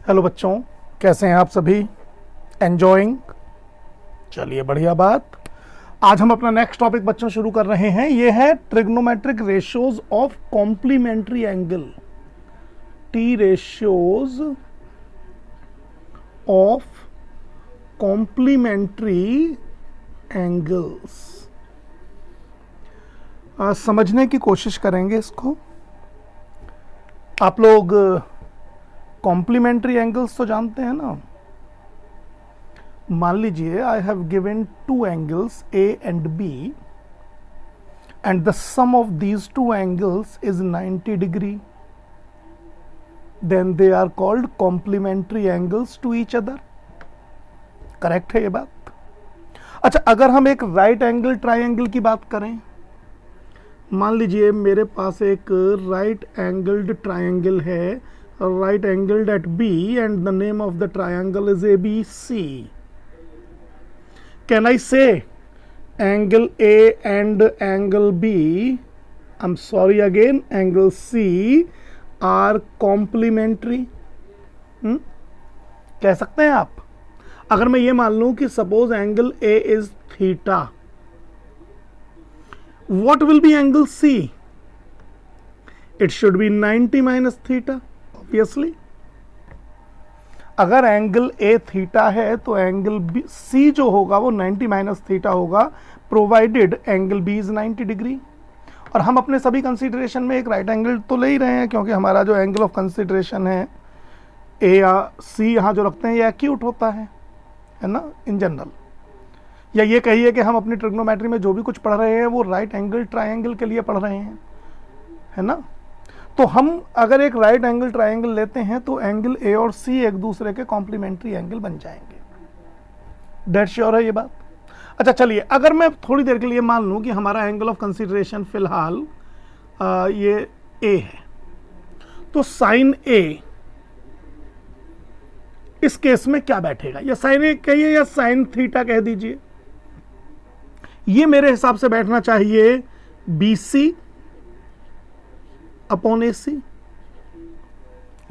Hello बच्चों, कैसे हैं आप सभी? एंजॉइंग? चलिए, बढ़िया बात। आज हम अपना नेक्स्ट टॉपिक बच्चों शुरू कर रहे हैं। ये है trigonometric ratios of complementary angle. T ratios of complementary angles. समझने की कोशिश करेंगे इसको। आप लोग कॉम्प्लीमेंट्री एंगल्स तो जानते हैं ना। मान लीजिए I have given two angles A and B and the sum of these two angles is 90 degree, then they are called complementary angles to each other. Correct है ये बात? अच्छा, अगर हम एक राइट एंगल ट्राइंगल की बात करें, मान लीजिए मेरे पास एक राइट एंगल्ड ट्राइंगल है, right angled at B and the name of the triangle is ABC. Can I say angle A and angle B, I'm sorry again, angle C are complementary? कह सकते हैं आप? अगर मैं ये मान लूं कि suppose angle A is theta, what will be angle C? It should be 90 minus theta. Obviously अगर एंगल ए थीटा है तो एंगल बी सी जो होगा वो 90 माइनस थीटा होगा, provided angle B is 90 degree. और हम अपने सभी कंसीडरेशन में एक राइट एंगल तो ले ही रहे हैं, क्योंकि हमारा जो एंगल ऑफ कंसीडरेशन है ए या सी यहाँ जो रखते हैं ये एक्यूट होता है ना, इन जनरल। या ये कहिए कि हम अपनी ट्रिग्नोमेट्री में जो भी कुछ पढ़ रहे हैं वो राइट एंगल ट्राइंगल के लिए पढ़ रहे हैं, है ना। तो हम अगर एक राइट एंगल ट्राइंगल लेते हैं तो एंगल ए और सी एक दूसरे के कॉम्प्लीमेंट्री एंगल बन जाएंगे। डेट श्योर है ये बात? अच्छा चलिए, अगर मैं थोड़ी देर के लिए मान लूं कि हमारा एंगल ऑफ कंसीडरेशन फिलहाल ये ए है, तो साइन ए इस केस में क्या बैठेगा? या साइन ए कहिए या साइन थीटा कह दीजिए। ये मेरे हिसाब से बैठना चाहिए बी सी अपॉन ए सी।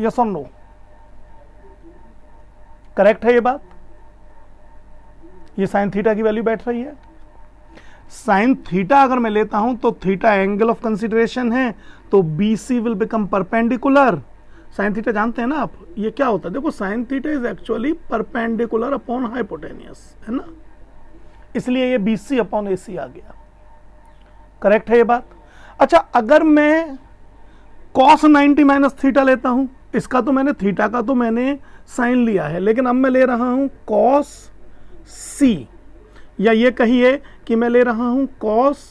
यस और नो? करेक्ट है ये बात? ये साइन थीटा की वैल्यू बैठ रही है। साइन थीटा अगर मैं लेता हूं तो थीटा एंगल ऑफ कंसीडरेशन है, तो B C will become perpendicular. Sine theta जानते हैं ना आप, ये क्या होता है? देखो, sine theta is actually perpendicular upon hypotenuse, है ना, इसलिए ये बी सी अपॉन ए सी आ गया। करेक्ट है ये बात? अच्छा, अगर मैं cos 90 माइनस थीटा लेता हूं, इसका तो मैंने थीटा का तो मैंने साइन लिया है, लेकिन अब मैं ले रहा हूं cos c, या ये कहिए कि मैं ले रहा हूं cos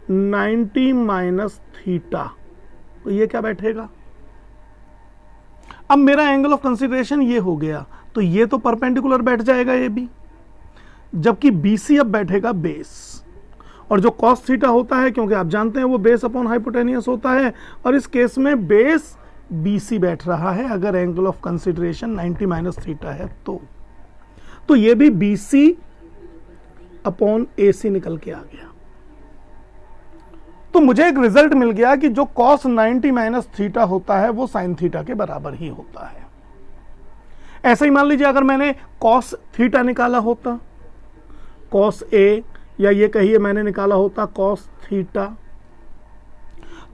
90 माइनस थीटा, तो ये क्या बैठेगा? अब मेरा एंगल ऑफ कंसीडरेशन ये हो गया, तो ये तो परपेंडिकुलर बैठ जाएगा ये भी, जबकि BC अब बैठेगा बेस। और जो cos थीटा होता है, क्योंकि आप जानते हैं वो बेस अपॉन हाइपोटेनियस होता है, और इस केस में बेस BC बैठ रहा है अगर angle of consideration 90 minus theta है तो ये भी BC अपॉन AC निकल के आ गया। तो मुझे एक रिजल्ट मिल गया कि जो cos 90 माइनस थीटा होता है वो साइन थीटा के बराबर ही होता है। ऐसे ही मान लीजिए अगर मैंने cos थीटा निकाला होता, cos A, या ये कहिए मैंने निकाला होता cos थीटा,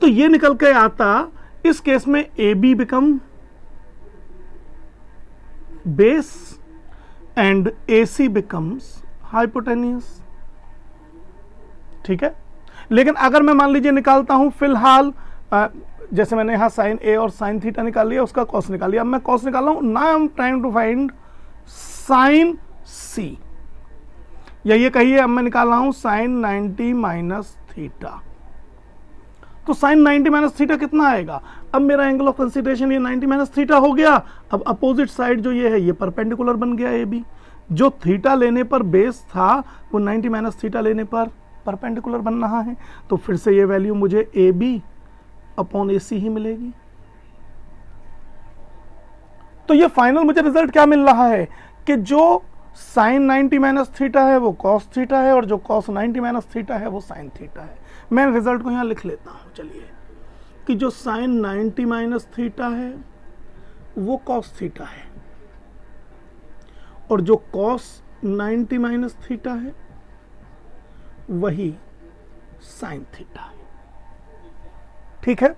तो ये निकल के आता, इस केस में A B become base and A C becomes hypotenuse. ठीक है, लेकिन अगर मैं मान लीजिए निकालता हूं फिलहाल, जैसे मैंने यहां साइन ए और साइन थीटा निकाल लिया, उसका कॉस निकाल लिया, अब मैं कॉस निकाल रहा हूं ना, I am trying to find sine C, या ये कहिए अब मैं निकाल रहा हूं साइन 90 माइनस थीटा। तो साइन 90 माइनस थीटा कितना आएगा? अब मेरा एंगल ऑफ कंसीडरेशन ये 90 माइनस थीटा हो गया। अब अपोजिट साइड जो ये है ये परपेंडिकुलर बन गया ए बी। जो थीटा लेने पर बेस था वो 90 माइनस थीटा लेने पर परपेंडिकुलर बन रहा है, तो फिर से ये वैल्यू मुझे ए बी अपॉन ए सी ही मिलेगी। तो ये फाइनल मुझे रिजल्ट क्या मिल रहा है कि जो साइन 90 माइनस थीटा है वो कॉस थीटा है, और जो कॉस 90 माइनस थीटा है वो साइन थीटा है। मैं रिजल्ट को यहाँ लिख लेता हूँ, चलिए, कि जो साइन 90 माइनस थीटा है वो कॉस थीटा है, और जो कॉस 90 माइनस थीटा है वही साइन थीटा है। ठीक है,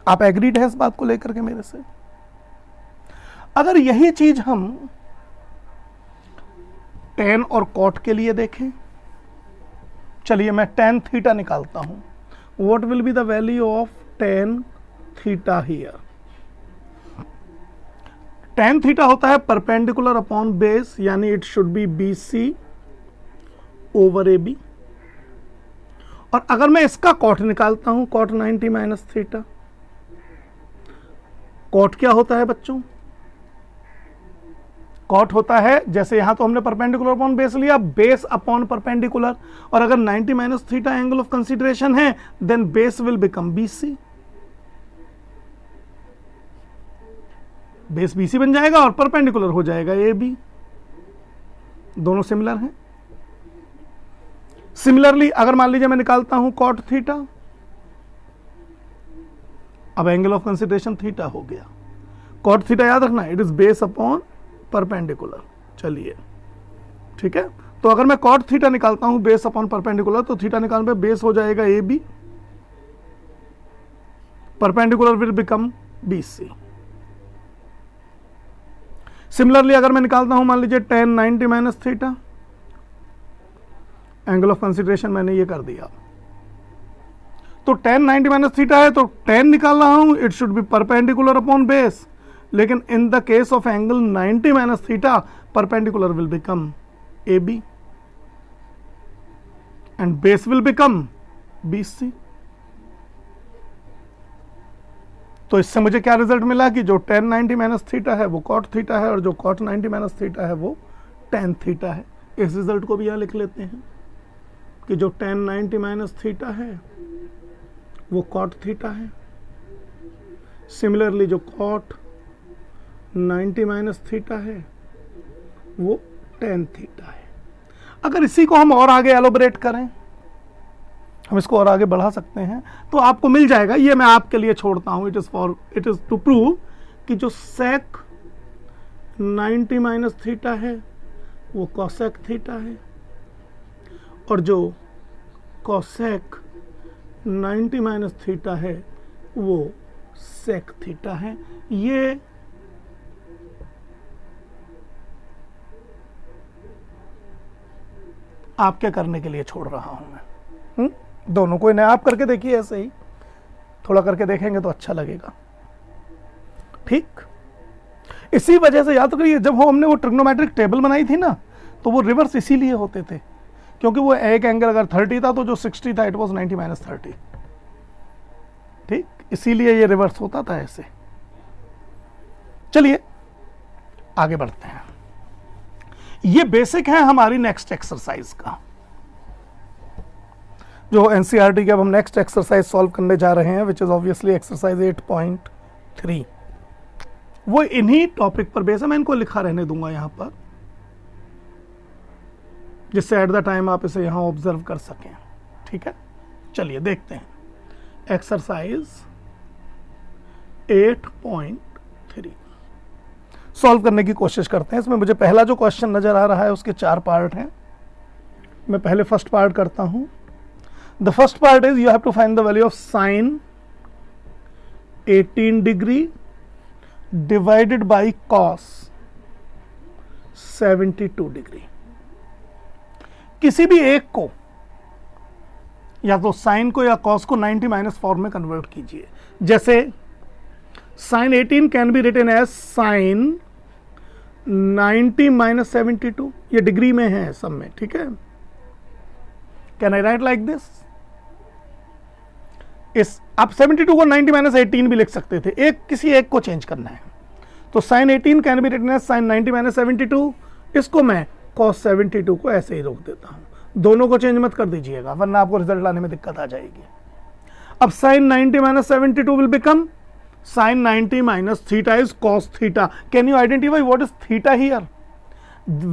आप एग्रीड है इस बात को लेकर के मेरे से? अगर यही चीज हम टेन और कॉट के लिए देखें, चलिए मैं टेन थीटा निकालता हूं। What will be the value of tan theta here? Tan theta होता है परपेंडिकुलर अपॉन बेस, यानी it should be B C over A B. और अगर मैं इसका कॉट निकालता हूं, कॉट 90 माइनस थीटा, कॉट क्या होता है बच्चों? कॉट होता है, जैसे यहां तो हमने परपेंडिकुलर अपॉन बेस लिया, बेस अपॉन परपेंडिकुलर, और अगर 90 minus theta angle of consideration है then base will become BC, base BC बन जाएगा और परपेंडिकुलर हो जाएगा ए बी। दोनों सिमिलर हैं। सिमिलरली अगर मान लीजिए मैं निकालता हूं कॉट थीटा, अब एंगल ऑफ कंसीडरेशन थीटा हो गया। कॉट थीटा याद रखना, it is base upon perpendicular. चलिए ठीक है, तो अगर मैं कॉट थीटा निकालता हूं बेस अपॉन परपेंडिकुलर, तो थीटा निकालने पे बेस हो जाएगा A B, perpendicular will become B C. Similarly अगर मैं निकालता हूं मान लीजिए tan 90 minus theta, angle of consideration मैंने ये कर दिया, तो टेन 90 माइनस थीटा है तो टेन निकाल रहा हूं, it should be perpendicular upon base, लेकिन in the case of angle 90 minus theta perpendicular will become A B and base will become B C. तो इससे मुझे क्या रिजल्ट मिला कि जो टेन 90 माइनस थीटा है वो कॉट थीटा है, और जो कॉट 90 माइनस थीटा है वो टेन थीटा है। इस रिजल्ट को भी यहां लिख लेते हैं कि जो टेन 90 माइनस थीटा है वो कॉट थीटा है, सिमिलरली जो कॉट 90 माइनस थीटा है वो टेन थीटा है। अगर इसी को हम और आगे एलोबरेट करें, हम इसको और आगे बढ़ा सकते हैं, तो आपको मिल जाएगा, ये मैं आपके लिए छोड़ता हूं, इट इज टू प्रूव कि जो सेक 90 माइनस थीटा है वो कॉसेक थीटा है, और जो कॉसेक 90 माइनस थीटा है वो सेक थीटा है। ये आपके करने के लिए छोड़ रहा हूं मैं। दोनों को इन्हें आप करके देखिए, ऐसे ही थोड़ा करके देखेंगे तो अच्छा लगेगा। ठीक, इसी वजह से याद करिए जब हमने वो ट्रिग्नोमेट्रिक टेबल बनाई थी ना, तो वो रिवर्स इसीलिए होते थे क्योंकि वो एक एंगल अगर 30 था तो जो 60 था इट वाज 90 माइनस 30। ठीक, इसीलिए ये रिवर्स होता था ऐसे। चलिए आगे बढ़ते हैं। ये बेसिक है हमारी नेक्स्ट एक्सरसाइज का, जो एनसीईआरटी के अब हम नेक्स्ट एक्सरसाइज सॉल्व करने जा रहे हैं, विच इज ऑब्वियसली एक्सरसाइज 8.3। वो इन्हीं टॉपिक पर बेस है, मैं इनको लिखा रहने दूंगा यहां पर, जिससे एट द टाइम आप इसे यहां ऑब्जर्व कर सकें। ठीक है, चलिए देखते हैं एक्सरसाइज 8.3 सॉल्व करने की कोशिश करते हैं। इसमें मुझे पहला जो क्वेश्चन नजर आ रहा है उसके 4 पार्ट हैं। मैं पहले फर्स्ट पार्ट करता हूं। The first part is you have to find the value of sine 18 degree divided by cos 72 degree. किसी भी एक को, या तो साइन को या कॉस को 90 माइनस फॉर्म में कन्वर्ट कीजिए। जैसे sine 18 can be written as sine 90 minus 72, ये डिग्री में है सब में। ठीक है, can I write like this? इस आप 72 को 90 माइनस 18 भी लिख सकते थे, किसी एक को चेंज करना है। तो sine 18 can be written as sine 90 minus 72, इसको मैं कॉस 72 को ऐसे ही रोक देता हूं। दोनों को चेंज मत कर दीजिएगा वरना आपको रिजल्ट लाने में दिक्कत आ जाएगी। अब sine 90 minus 72 will become sin 90 minus theta is cos theta. Can you identify what is theta here?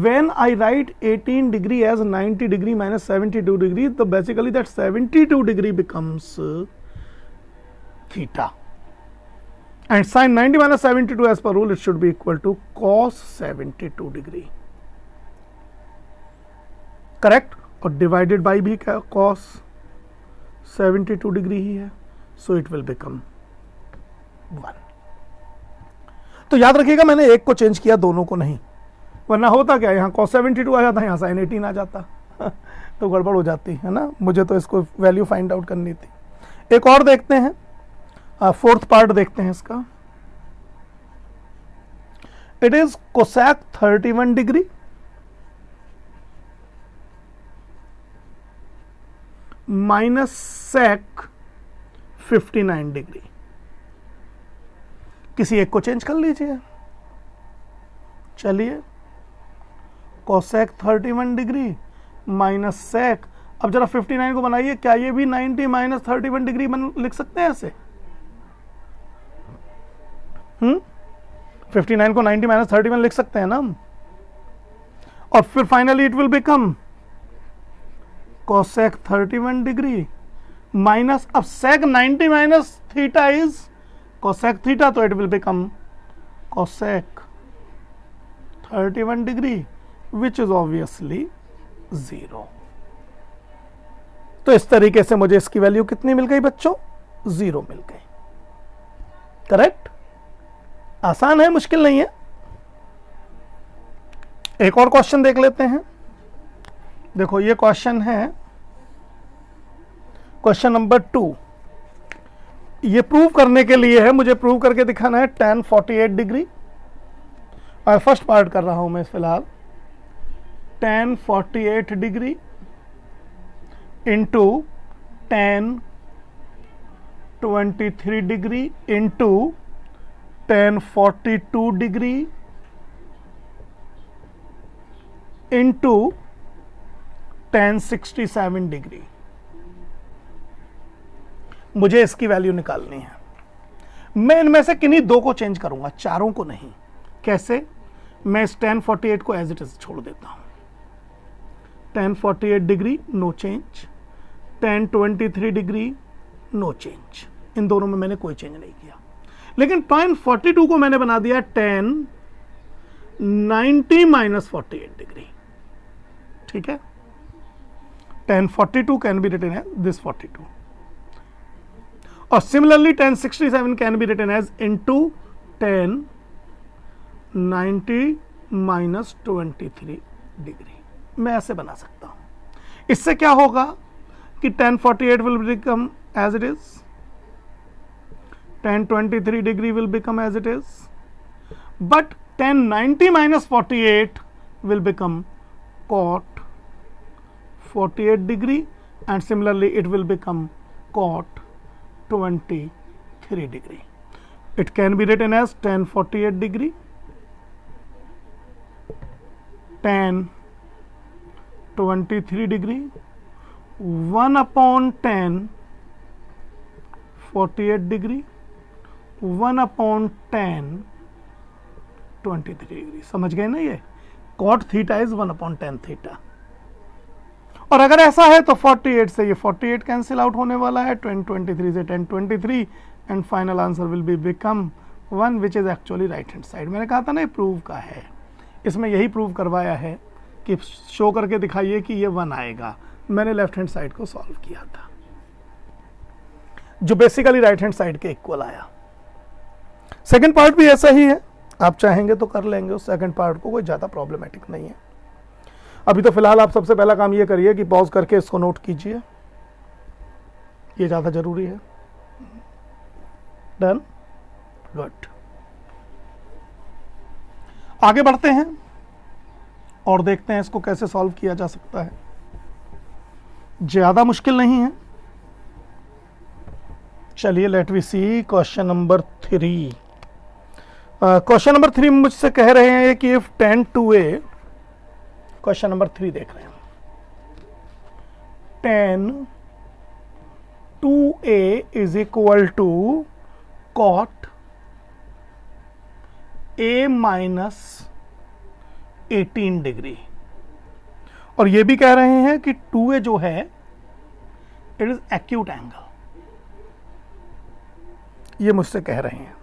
When I write 18 degree as 90 degree minus 72 degree, so basically that 72 degree becomes theta. and sin 90 minus 72 as per rule it should be equal to cos 72 degree, correct? और divided by भी cos 72 degree ही है, so it will become 1. तो याद रखिएगा मैंने एक को change किया, दोनों को नहीं, वरना होता क्या, यहाँ cos 72 आ जाता, यहाँ sin 18 आ जाता तो गड़बड़ हो जाती है ना, मुझे तो इसको वैल्यू फाइंड आउट करनी थी. एक और देखते हैं, फोर्थ पार्ट देखते हैं इसका. It is cosec 31 degree minus sec 59 degree. किसी एक को चेंज कर लीजिए. चलिए, कोसेक 31 डिग्री माइनस सेक, अब जरा 59 को बनाइए, क्या ये भी 90 माइनस 31 डिग्री लिख सकते हैं ऐसे? 59 को 90 माइनस 31 लिख सकते हैं ना हम. और फिर finally it will become cosec 31 degree minus, अब sec 90 minus theta is cosec theta, तो it will become cosec 31 degree which is obviously 0. तो इस तरीके से मुझे इसकी वैल्यू कितनी मिल गई बच्चों? 0 मिल गई. करेक्ट? आसान है, मुश्किल नहीं है. एक और क्वेश्चन देख लेते हैं. देखो ये क्वेश्चन है क्वेश्चन नंबर 2. ये प्रूव करने के लिए है, मुझे प्रूव करके दिखाना है tan 48 डिग्री. और फर्स्ट पार्ट कर रहा हूं मैं फिलहाल. tan 48 degree into tan 23 degree into tan 42 degree into tan 67 degree. मुझे इसकी वैल्यू निकालनी है. मैं इनमें से किन्हीं दो को चेंज करूंगा, चारों को नहीं. कैसे? मैं इस tan 48 को एज इट इज छोड़ देता हूं. tan 48 degree no change, tan 23 degree no change. इन दोनों में मैंने कोई चेंज नहीं किया. लेकिन tan 42 को मैंने बना दिया tan 90 माइनस 48 डिग्री. ठीक है? tan 42 can be written as this 42. और similarly tan 67 can be written as into tan 90 minus 23 degree. मैं ऐसे बना सकता हूं. इससे क्या होगा कि tan 48 will become as it is, tan 23 degree will become as it is, but tan 90 minus 48 will become cot 48 degree, and similarly it will become cot 23 degree. It can be written as tan 48 degree tan 23 degree 1 upon tan 48 degree 1 upon tan 23 degree. समझ गए ना? ये cot theta is 1 upon tan theta. और अगर ऐसा है तो 48 से ये 48 कैंसिल आउट होने वाला है, tan 23 से tan 23, and final answer will be become 1 which is actually right hand side. मैंने कहा था ना ये प्रूव का है, इसमें यही प्रूव करवाया है कि शो करके दिखाइए कि ये 1 आएगा. मैंने लेफ्ट हैंड साइड को सॉल्व किया था, जो बेसिकली राइट हैंड साइड के इक्वल आया. सेकंड पार्ट भी ऐसा ही है, आप चाहेंगे तो कर लेंगे उस सेकंड पार्ट को, कोई ज़्यादा प्रॉब्लमेटिक नहीं है. अभी तो फिलहाल आप सबसे पहला काम ये करिए कि पॉज करके इसको नोट कीजिए, ये ज़्यादा जरूरी है. डन? गुड. आगे बढ़ते हैं और देखते हैं इसको कैसे सॉल्व किया जा सकता है. ज़्यादा मुश्किल नहीं है. चलिए let we see question number 3. Question number 3 मुझसे कह रहे हैं कि if tan 2a, question number 3 देख रहे हैं, tan 2a is equal to cot a minus 18 degree. और ये भी कह रहे हैं कि 2a जो है इट इज एक्यूट एंगल. ये मुझसे कह रहे हैं.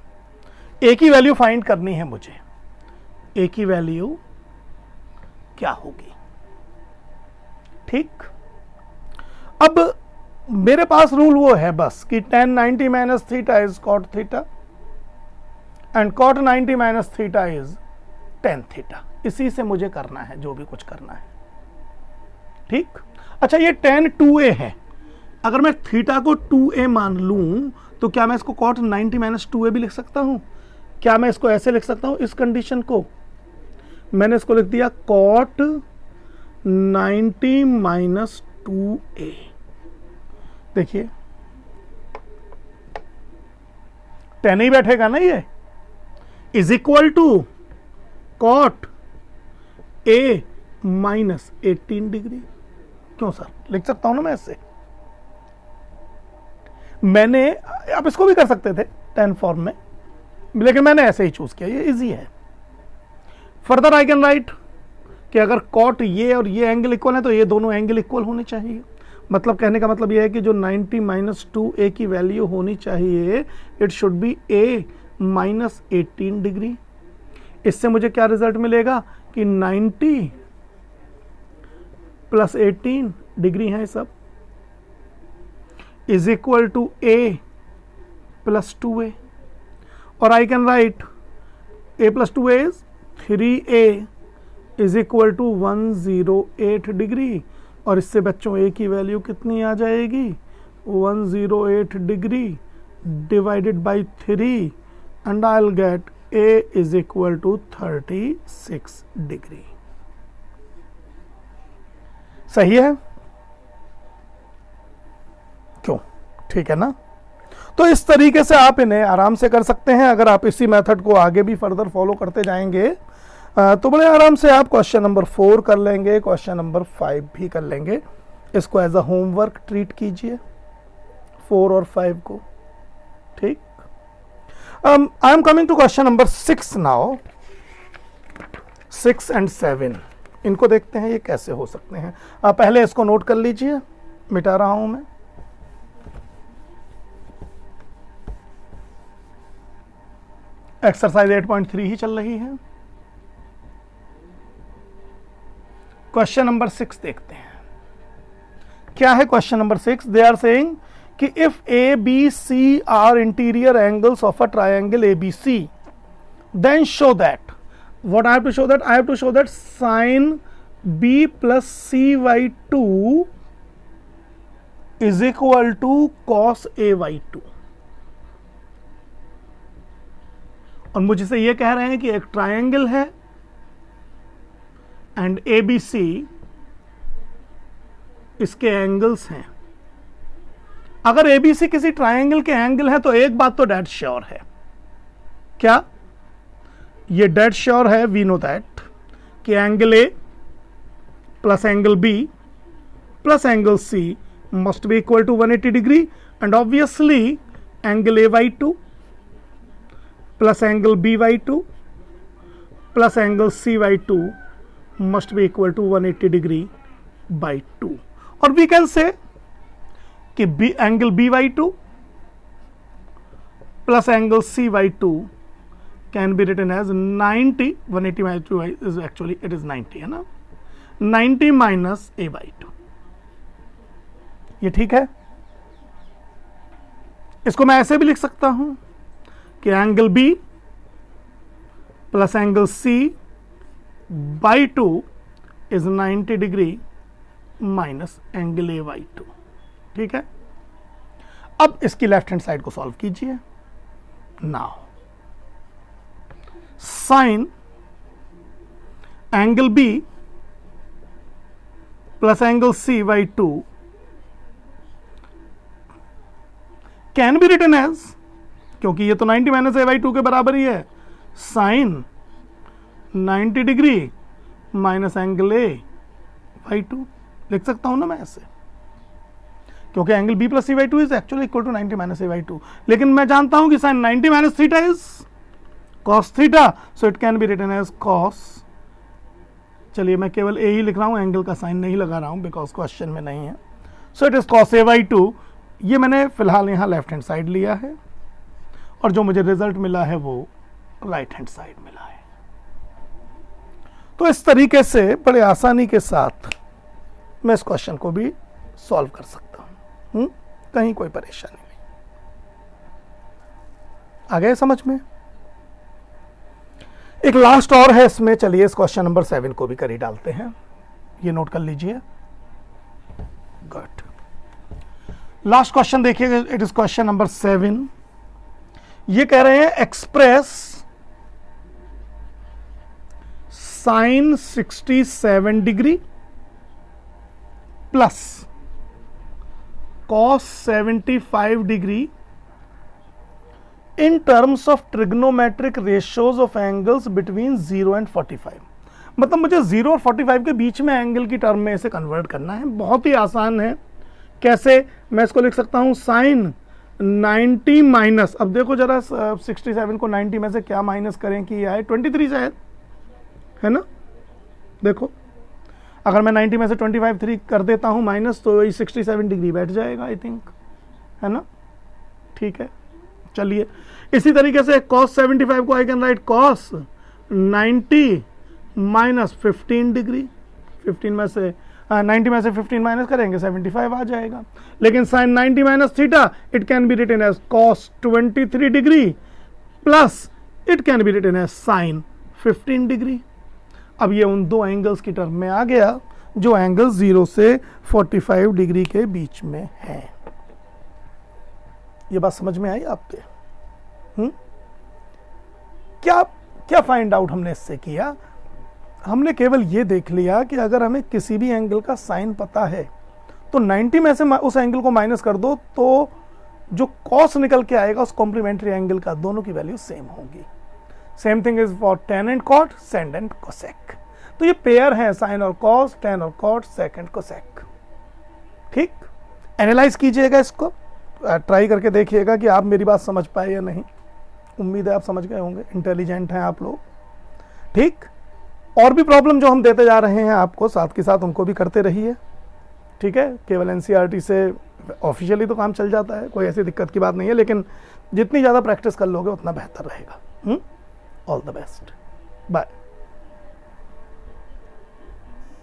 ए की वैल्यू फाइंड करनी है मुझे। ए की वैल्यू क्या होगी? ठीक, अब मेरे पास रूल वो है बस कि tan 90 minus theta is cot theta and cot 90 minus theta is tan theta. इसी से मुझे करना है जो भी कुछ करना है। ठीक, अच्छा ये tan 2a है, अगर मैं थीटा को 2a मान लूं तो क्या मैं इसको cot 90 माइनस 2a भी लिख सकता हूं? क्या मैं इसको ऐसे लिख सकता हूं? इस कंडीशन को मैंने इसको लिख दिया cot 90 माइनस 2a। देखिए tan ही बैठेगा ना, ये is equal to cot a minus 18 degree. क्यों सर, लिख सकता हूं ना मैं ऐसे। मैंने, आप इसको भी कर सकते थे tan फॉर्म में, लेकिन मैंने ऐसे ही चूज किया, ये इजी है। फर्दर आई कैन राइट कि अगर cot ये और ये एंगल इक्वल है तो ये दोनों एंगल इक्वल होने चाहिए। मतलब कहने का मतलब ये है कि जो 90 माइनस 2a की वैल्यू होनी चाहिए, it should B a minus 18 degree. इससे मुझे क्या रिजल्ट मिलेगा कि 90 प्लस 18 डिग्री है सब, is equal to a plus 2a। और I can write a plus 2a is 3a is equal to 108 degree. और इससे बच्चों a की वैल्यू कितनी आ जाएगी? 108 degree divided by 3 and I will get a is equal to 36 degree. सही है? क्यों? ठीक है ना? तो इस तरीके से आप इन्हें आराम से कर सकते हैं। अगर आप इसी मेथड को आगे भी फर्दर फॉलो करते जाएंगे तो बड़े आराम से आप क्वेश्चन नंबर 4 कर लेंगे, क्वेश्चन नंबर 5 भी कर लेंगे। इसको एज अ होमवर्क ट्रीट कीजिए 4 और 5 को। ठीक, I am coming to question number 6 now. 6 and 7 इनको देखते हैं ये कैसे हो सकते हैं। आप पहले इसको नोट कर लीजिए, मिटा रहा हूं मैं। एक्सरसाइज 8.3 ही चल रही है। क्वेश्चन नंबर 6 देखते हैं क्या है। Question number 6, they are saying कि if A B C are interior angles of a triangle A B C, then show that, what I have to show that? I have to show that sine B plus C by 2 is equal to cos A by 2। और मुझसे ये कह रहे हैं कि एक triangle है and A B सी इसके एंगल्स हैं। अगर ए बी सी किसी ट्रायंगल के एंगल है तो एक बात तो डेड श्योर है। क्या? ये डेड श्योर है, वी नो दैट, कि angle A plus angle B plus angle C must be equal to 180 degree and obviously angle A by 2 plus angle B by 2 plus angle C by 2 must be equal to 180 degree by 2, or we can say कि b angle b by 2 plus angle c by 2 can be written as 90, 180 by 2 is actually it is 90 है ना, 90 minus a by 2। ये ठीक है? इसको मैं ऐसे भी लिख सकता हूं कि angle b plus angle c by 2 is 90 degree minus angle A by 2। ठीक है, अब इसकी लेफ्ट हैंड साइड को सॉल्व कीजिए। Now sine angle B plus angle C by 2 can be written as, क्योंकि ये तो 90 माइनस ए बाई 2 के बराबर ही है, sine 90 degree minus angle A by 2 लिख सकता हूं ना मैं ऐसे, क्योंकि angle B plus C by 2 is actually equal to 90 minus A by 2। लेकिन मैं जानता हूं कि sine 90 minus theta is cos theta, so it can be written as cos. चलिए मैं केवल ए ही लिख रहा हूं, एंगल का साइन नहीं लगा रहा हूं बिकॉज क्वेश्चन में नहीं है। So it is cos A by 2। ये मैंने फिलहाल यहां लेफ्ट हैंड साइड लिया है और जो मुझे रिजल्ट मिला है वो राइट हैंड साइड मिला है। तो इस तरीके से बड़े आसानी के साथ मैं इस क्वेश्चन को भी सॉल्व कर सकता हूं। कहीं कोई परेशानी नहीं। आ गए समझ में? एक लास्ट और है इसमें, चलिए इस क्वेश्चन नंबर 7 को भी करी डालते हैं। ये नोट कर लीजिए। गुड। लास्ट क्वेश्चन देखिए, इट इज क्वेश्चन नंबर 7। ये कह रहे हैं express sine 67 degree plus cos 75 degree in terms of trigonometric ratios of angles between 0 and 45। मतलब मुझे 0 और 45 के बीच में एंगल की टर्म में इसे कन्वर्ट करना है। बहुत ही आसान है। कैसे? मैं इसको लिख सकता हूं साइन 90 माइनस, अब देखो जरा 67 को 90 में से क्या माइनस करें कि ये आए 23 शायद, है ना? देखो अगर मैं 90 में से 25 कर देता हूं माइनस, तो वही 67 डिग्री बैठ जाएगा आई थिंक, है ना? ठीक है, चलिए इसी तरीके से cos 75 को आई can right cos 90 minus 15 degree. 15 में से 90 में से 15 माइनस करेंगे 75 आ जाएगा। लेकिन sin 90 minus theta it can be written as cos 23 degree plus it can be written as sin 15 degree. अब ये उन दो एंगल्स की टर्म में आ गया जो एंगल 0 से 45 डिग्री के बीच में है। ये बात समझ में आई आपके? क्या क्या फाइंड आउट हमने इससे किया? हमने केवल ये देख लिया कि अगर हमें किसी भी एंगल का साइन पता है तो 90 में से उस एंगल को माइनस कर दो तो जो कॉस निकल के आएगा उस कॉम्प्लीमेंट्री एंगल का दोनों की वैल्यू सेम होगी। Same thing is for tan and cot, sec and cosec। तो ये पेयर है साइन और कॉस, tan और cot, sec एंड cosec। ठीक, एनालाइज कीजिएगा इसको, ट्राई करके देखिएगा कि आप मेरी बात समझ पाए या नहीं। उम्मीद है आप समझ गए होंगे, इंटेलिजेंट हैं आप लोग। ठीक, और भी प्रॉब्लम जो हम देते जा रहे हैं आपको साथ के साथ उनको भी करते रहिए। ठीक है, केवल एनसीईआरटी से ऑफिशियली तो काम चल जाता है, कोई ऐसी दिक्कत की बात नहीं है, लेकिन जितनी ज़्यादा प्रैक्टिस कर लोगे उतना बेहतर रहेगा। All the best, bye.